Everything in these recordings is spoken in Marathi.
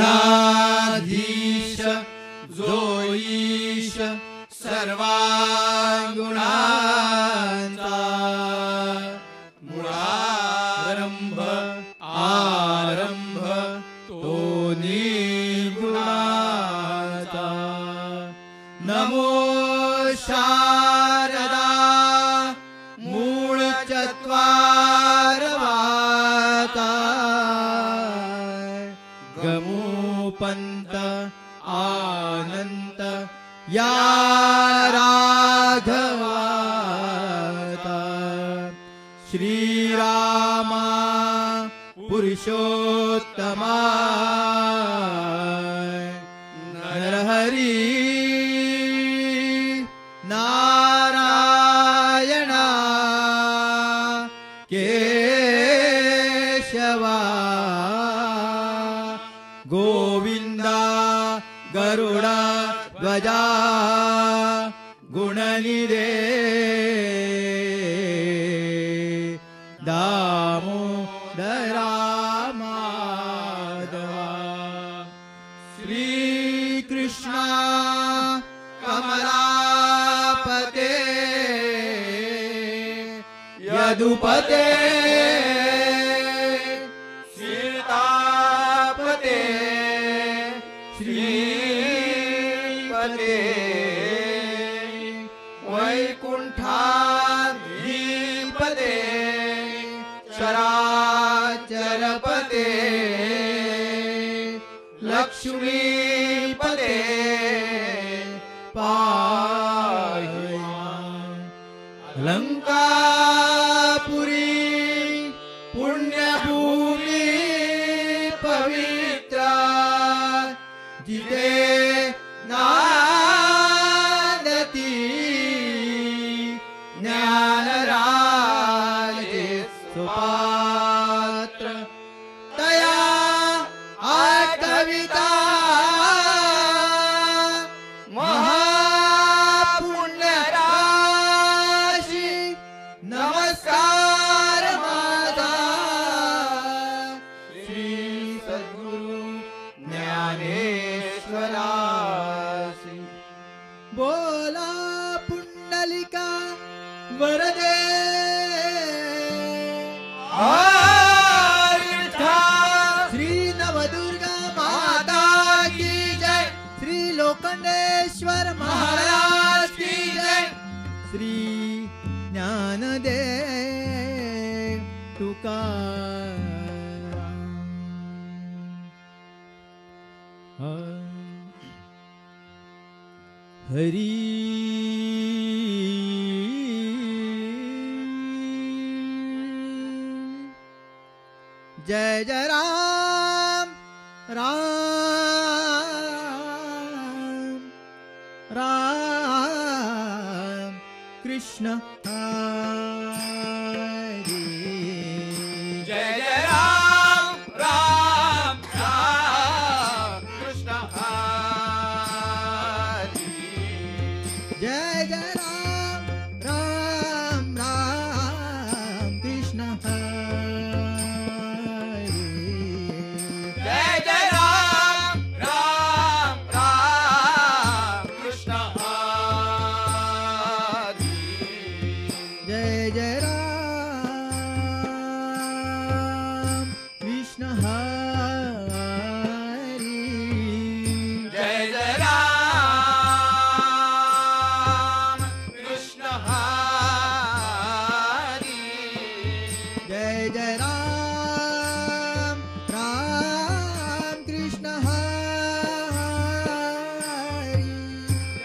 गणाधीश जो ईश सर्वांगुणांचा मूळारंभ आरंभ तो निर्गुणाचा नमो शारदा मूळ चत्वारवाता गमोपंत आनंत या राघवाता श्रीरामा पुरुषोत्तमा नरहरी नारायणा केशवा गोविंदा गरुडा ध्वजा गुणनिधे दामोदरा माधवा श्रीकृष्णा कमलापते यदुपते सीतापते श्रीपते वैकुंठाधिपते चराचरपते लक्ष्मीपते पाहि लंकापुरी पुण्यभूमि पवित्रा जिते नादती ज्ञानराजे सुपात्र तया आठविता महापुण्यराशी नमस्कार माझा श्री सद्गुरु ज्ञानेश्वरासी बोला पुंडलिका वरदे श्री नवदुर्गा माता की जय श्री लोखंडेश्वर महाराज की जय श्री ज्ञानदेव तुकाराम हरी जय जय राम राम राम कृष्ण हरी जय जय राम राम राम कृष्ण हरी जय जय राम राम राम कृष्ण हरी जय जय राम राम राम कृष्ण हरी जय जय राम कृष्ण हरी जय जय राम कृष्ण हरी जय जय राम राम कृष्ण हरी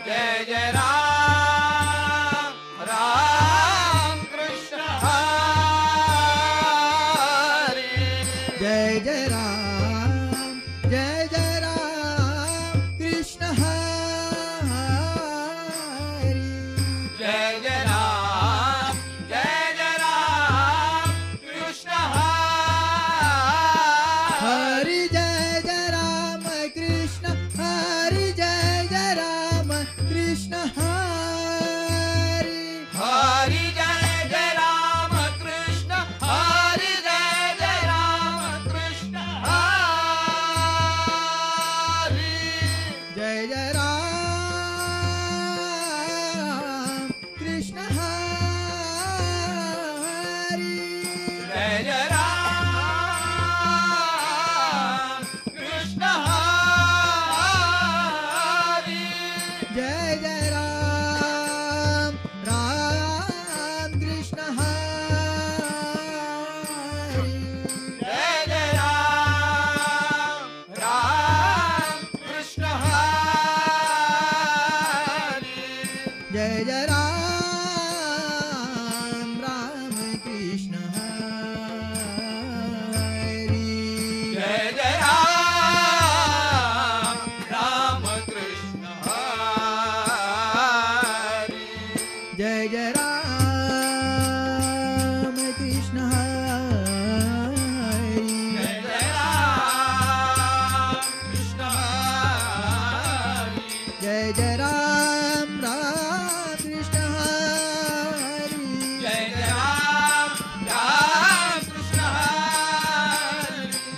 जय जय राम राम कृष्ण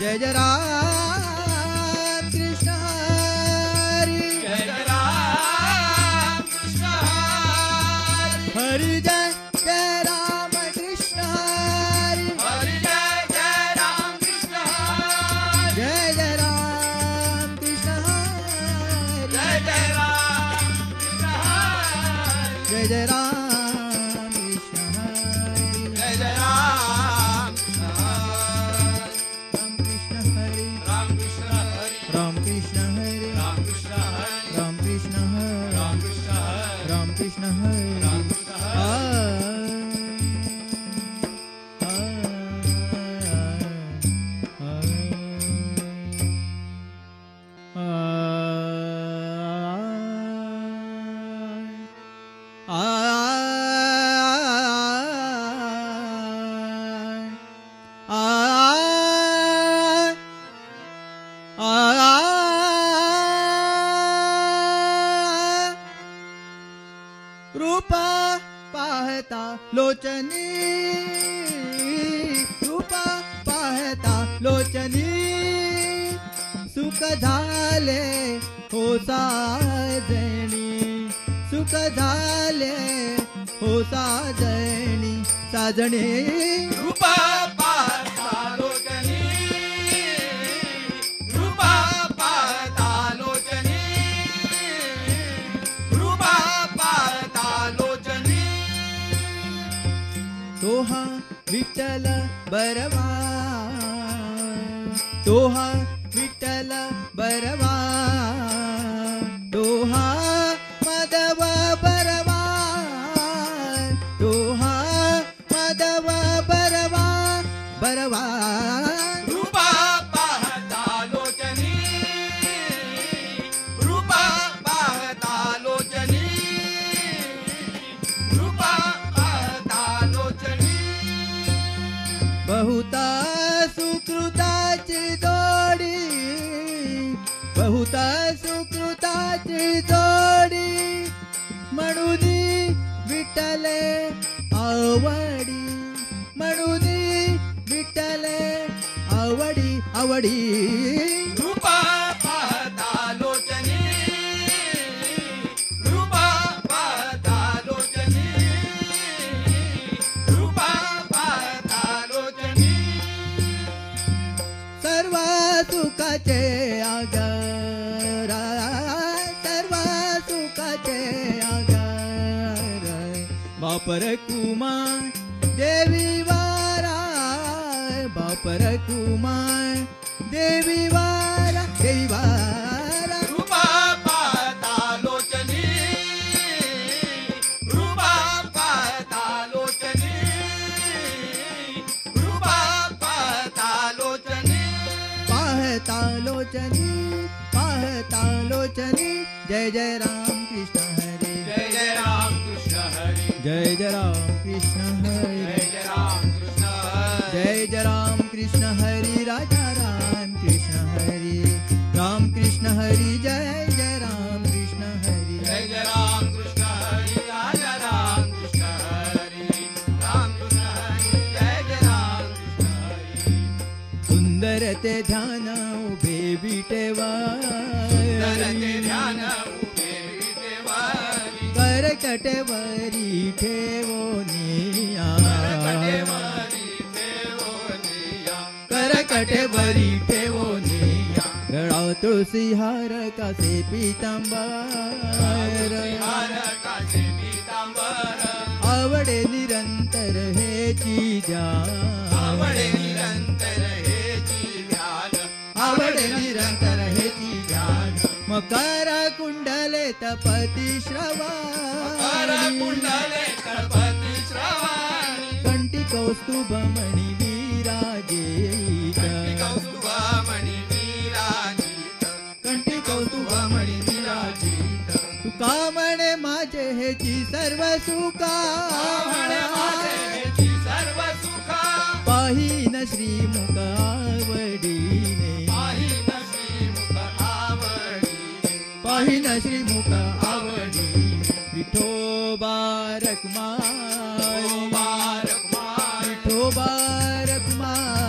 जय जय राम कृष्ण हरी जय जय राम कृष्ण हरी हरि जय जय राम कृष्ण हरी हरि जय जय राम कृष्ण हरी जय जय राम कृष्ण हरी जय जय राम कृष्ण हरी जय जय राम कृष्ण हरी जय जय राम कृष्ण हरी राम कृष्ण हरी राम कृष्ण हरी राम कृष्ण हरी राम कृष्ण हरी राम कृष्ण हरी राम कृष्ण हरी राम कृष्ण हरी राम कृष्ण हरी रूपा पाहता लोचनी रूपा पाहता लोचनी सुख झाले हो साजणी सुख झाले हो साजणी साजणी रूपा पाहता लोचनी रूपा पाहता लोचनी रूपा पाहता लोचनी तोहा विठ्ठल बरवा तोहा विठ्ठल बरवा तोहा माधव बरवा तोहा माधव बरवा बरवा रूपा पाहता लोचनी रूपा पाहता लोचनी रूपा पाहता लोचनी बहुता सुकृताची जोडी बहुता सुकृताची जोडी म्हणून विठ्ठले आवडी म्हणून विठ्ठले आवडी आवडी रूपा पाहता लोचनी रूपा पाहता लोचनी रूपा पाहता लोचनी सर्व सुखाचे आगार सर्व सुखाचे आगार बापर कुमार देवी वारा बापर कुमार देवी वारा देवी वारा रूपा पाहता लोचनी रूपा पाहता लोचनी रूपा पाहता लोचनी पाहता लोचनी जय जय राम कृष्ण हरी जय जय राम कृष्ण हरी जय जय राम कृष्ण हरी जय जय राम कृष्ण हरी जय जय राम कृष्ण हरी राजा राम कृष्ण हरी राम कृष्ण हरी जय जय राम कृष्ण हरी जय जय राम कृष्ण हरी राजा राम कृष्ण हरी राम कृष्ण हरी जय जय राम कृष्ण हरी सुंदर ते ध्यान उभे विटेवा धरते ध्यान उभे विटेवारी करकटवरी ठेवोनिया कटेवारी देवोनिया करकटवरी ठेवोनिया गळा तुळसी हार कासे पीतांबर हार काचे पीतांबर आवडे निरंतर हेची ध्यान आवडे निरंतर हेची ध्यान आवडे निरंतर हेची ध्यान मकर कुंडले तपती कर श्रवण कुंडले कळपती श्रवणी कंठी कौस्तुभ मणी विराजित कौस्तुभमणी विराजित कंठी कौस्तुभ मणी विराजित तुका म्हणे माझे हेची सर्व सुखा म्हणे माझे हेची सर्व सुखा पाहीन श्रीमुख आवडीने पाहिन श्रीमुख आवडीने पाहीन श्रीमुख आवडीने विठोबा रखमाई बारक माय विठोबा रखमाई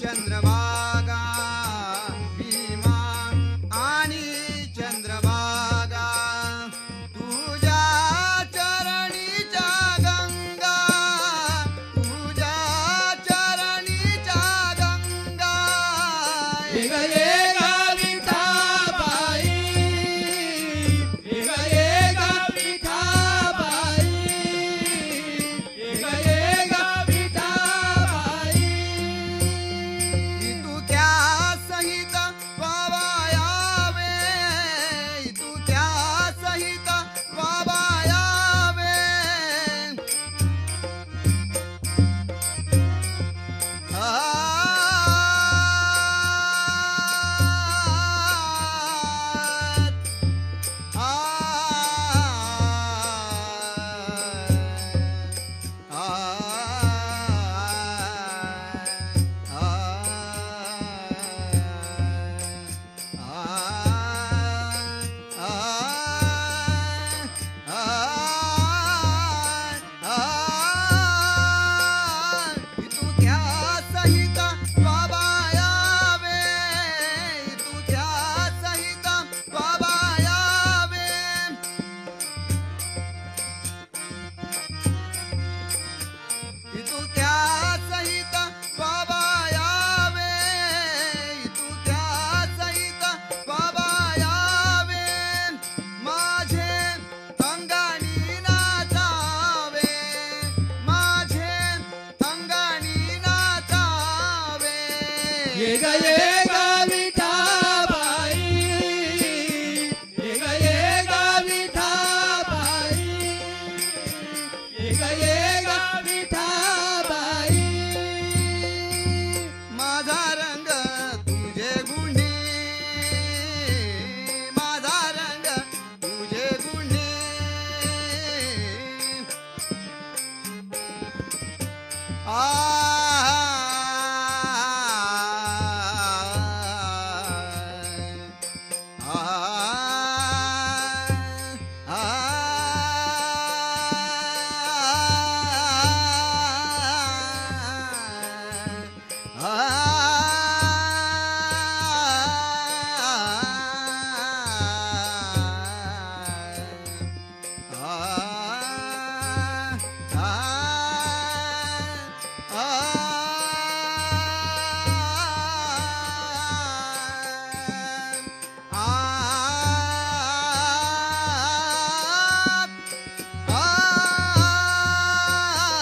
चंद्रभागा भीमा आणि चंद्रभागा तुझ्या चरणीच्या गंगा तुझ्या चरणीच्या गंगा एक एक विठाबाई एक एक विठाबाई एक एक विठाबाई तू त्या सहित वावायावे तू त्या सहित वावायावे तू त्या सहित वावायावे तू त्या सहित वावायावे तू त्या सहित वावायावे तू त्या सहित वावायावे माझे अंगानी नाचावे माझे अंगानी नाचावे एक एक विठाबाई एक एक विठाबाई एक एक विठाबाई माझा रंग तुझे गुन्हे माझा रंग तुझे गुन्हे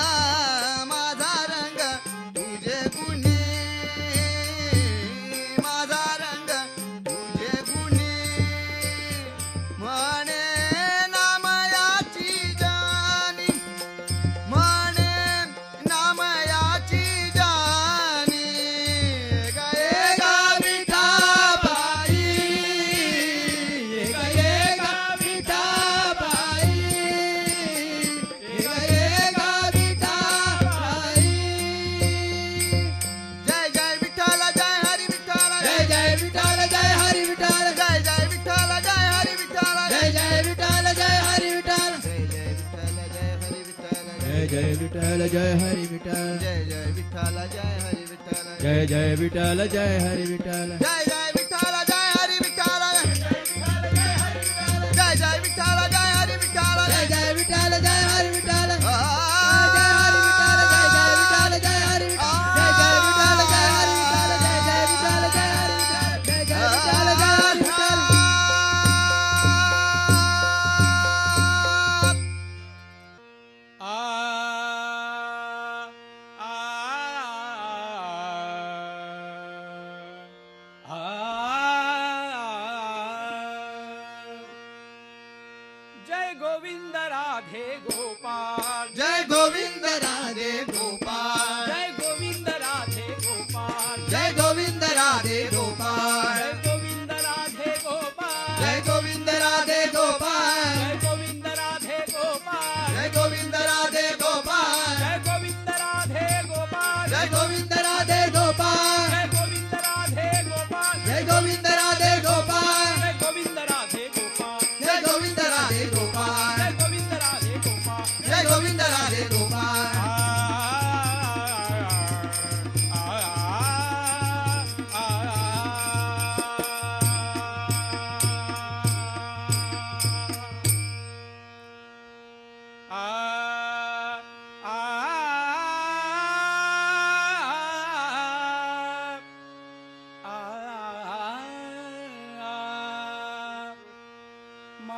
माझा रंग तुझे गुन्हे माझा रंग तुझे गुन्हे म्हणे नामयाची जानी म्हणे नामयाची जानी गाये एक विठाबाई एक एक विठाबाई एक एक विठाबाई जय जय विठ्ठल जय हरी विठ्ठल जय जय विठाल जय हरी विठाल जय जय विठ्ठल जय हरी विठ्ठल जय जय विठाल जय हरी विठाल जय जय विठ्ठल जय हरी विठ्ठल जय जय विठाल जय हरी विठाल जय जय विठ्ठल जय हरी विठ्ठल जय जय विठाल जय हरी विठाल जय जय विठ्ठल जय हरी विठ्ठल जय जय विठाल जय हरी विठाल आ, जय हरी विठाल जय जय विठाल जय हरी विठाल जय जय विठाल जय हरी विठाल जय जय विठाल जय हरी विठाल जय जय विठाल जय हरी विठाल जय गोविंद राधे गोपाल जय गोविंद राधे गोपाल जय गोविंद राधे गोपाल जय गोविंद राधे गोपाल जय गोविंद राधे गोपाल जय गोविंद राधे गोपाल जय गोविंद राधे गोपाल जय गोविंद राधे गोपाल जय गोविंद राधे गोपाल जय गोविंद राधे गोपाल जय गोविंद राधे गोपाल जय गोविंद राधे गोपाल जय गोविंद राधे गोपाल जय गोविंद राधे गोपाल जय गोविंद राधे गोपाल जय गोविंद राधे गोपाल आ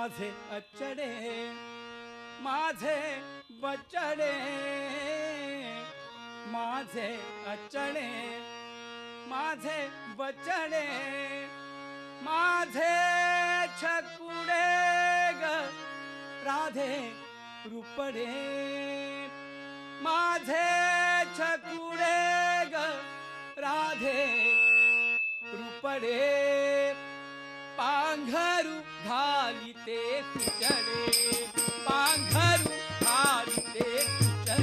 माझे अचडे माझे बचडे माझे अचडे माझे बचडे माझे छकुडे ग राधे रुपडे माझे छकुडे ग राधे रुपडे पांघरू घालिते तुझडे पांघरू घालिते तुझडे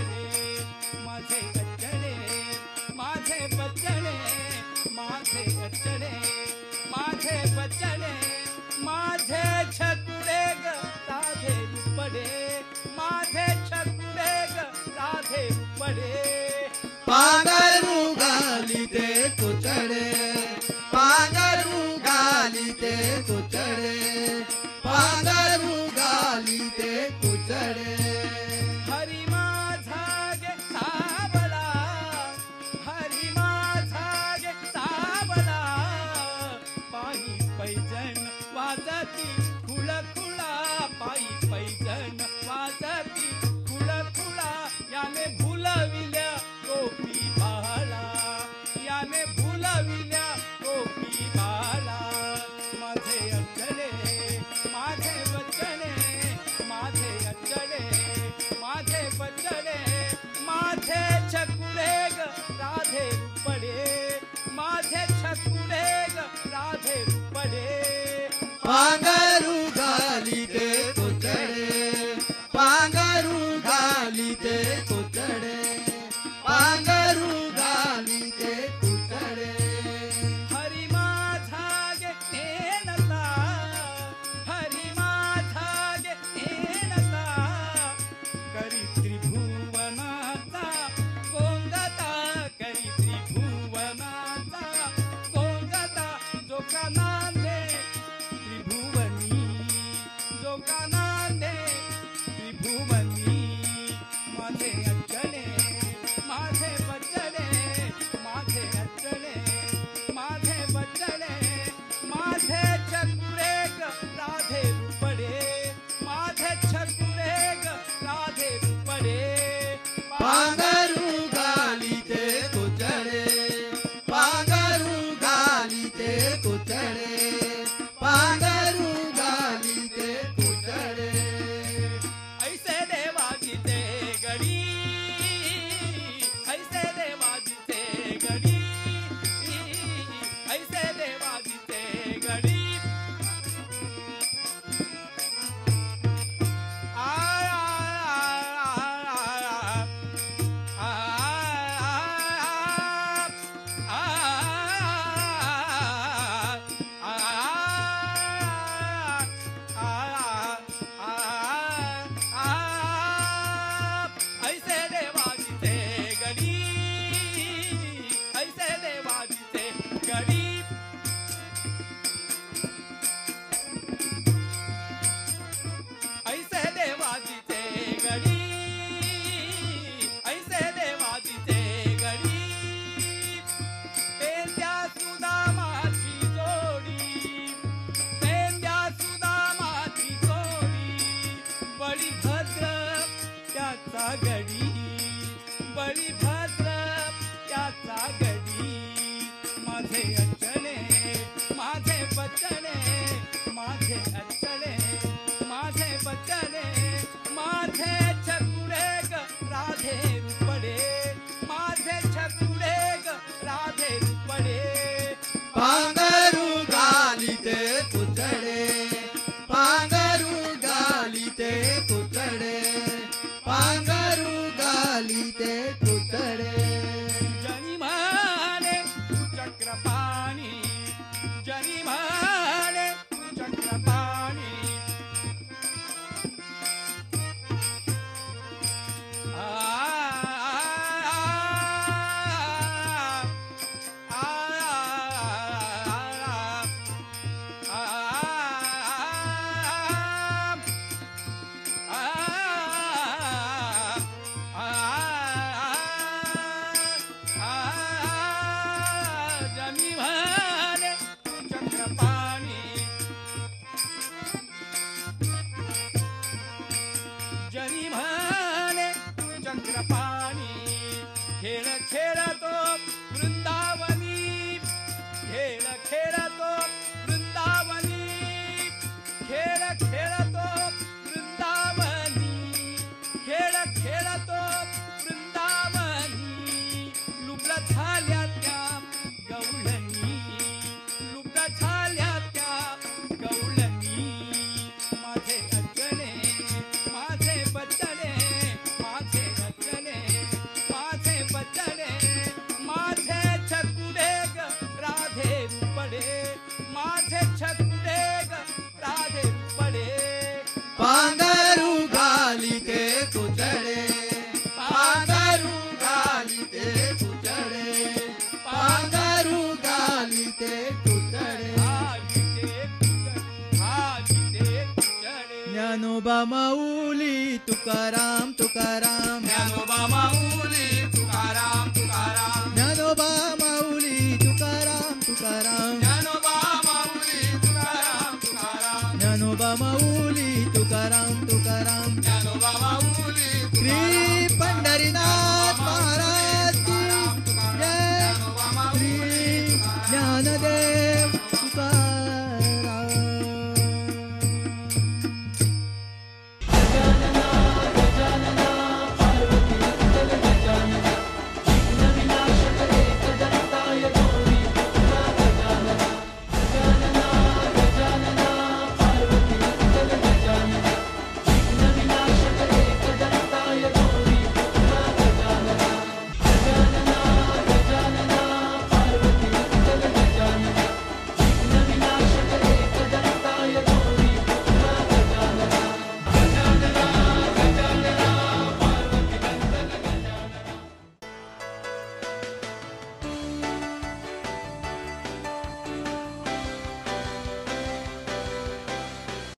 माझे अचडे माझे बचडे माझे अचडे माझे बचडे माझे छकुडे ग राधे रुपडे माझे छकुडे ग राधे रुपडे पांघरू घालिते तुझडे पांघरू घालिते तुझडे पांघरू घालिते तुझडे हरी माझा गे सावळा हरी माझा गे सावळा पायी पैजण वाजती खुळखुळा पायी पैजण वाजती खुळखुळा याने भुलविल्या गोपी बाळा याने भुलविल्या गोपी बाळा माझे अचडे माझे बचडे माझे अचडे माझे बचडे माझे छकुडे ग राधे रुपडे माझे छकुडे ग राधे रुपडे पांघरू घालिते तुझडे पांघरू घालिते तुझडे पांघरू घालिते तुझडे हरी माझा गे नेनता हरी माझा गे नेनता करी त्रिभुवनाचा गोंगता करी त्रिभुवनाचा गोंगता जो का नांदे त्रिभुवनी जो का नांदे त्रिभुवनी माझे अचडे माझे बचडे माझे अचडे माझे बचडे माझे छकुडे ग राधे रुपडे माझे छकुडे ग राधे रुपडे पांघरू घालिते तुझडे पांघरू घालिते तुझडे पांघरू घालिते तुझडे ऐसे देवाची ते गडी ऐसे देवाची ते गडी ऐसे देवाची ते गडी ऐसे देवाची ते गडी ऐसे देवाची ते गडी ऐसे देवाची ते गडी ऐसे देवाची ते गडी पेंद्या सुदामाची जोडी पेंद्या सुदामाची जोडी बळीभद्र त्याचा गडी बळीभद्र त्याचा गडी माझे अचडे माझे बचडे माझे अचडे माझे बचडे माझे छकुडे ग राधे रुपडे माझे छकुडे ग राधे रुपडे पांघरू घालिते तुझडे पांघरू घालिते तुझडे पांघरू घालिते तुझडे जनी म्हणे तू चक्रपाणी जनी म्हणे तू चक्रपाणी आ तुकाराम तुकाराम ज्ञानोबा माऊली तुकाराम तुकाराम ज्ञानोबा माऊली तुकाराम तुकाराम ज्ञानोबा माऊली तुकाराम तुकाराम ज्ञानोबा माऊली